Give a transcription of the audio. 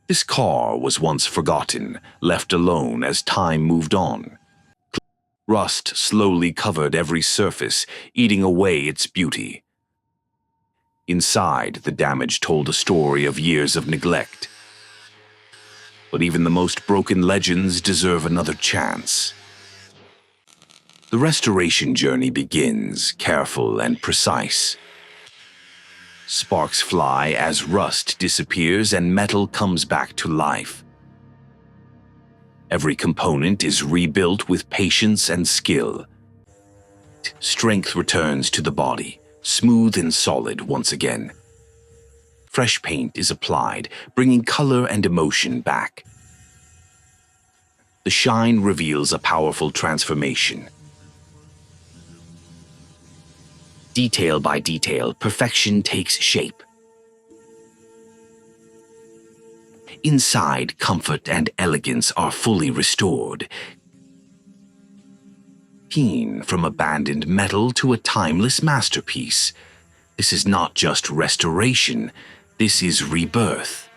This car was once forgotten, left alone as time moved on. Rust slowly covered every surface, eating away its beauty. Inside, the damage told a story of years of neglect. But even the most broken legends deserve another chance. The restoration journey begins, careful and precise. Sparks fly as rust disappears and metal comes back to life. Every component is rebuilt with patience and skill. Strength returns to the body, smooth and solid once again. Fresh paint is applied, bringing color and emotion back. The shine reveals a powerful transformation. Detail by detail, perfection takes shape. Inside, comfort and elegance are fully restored. Keen from abandoned metal to a timeless masterpiece. This is not just restoration, this is rebirth.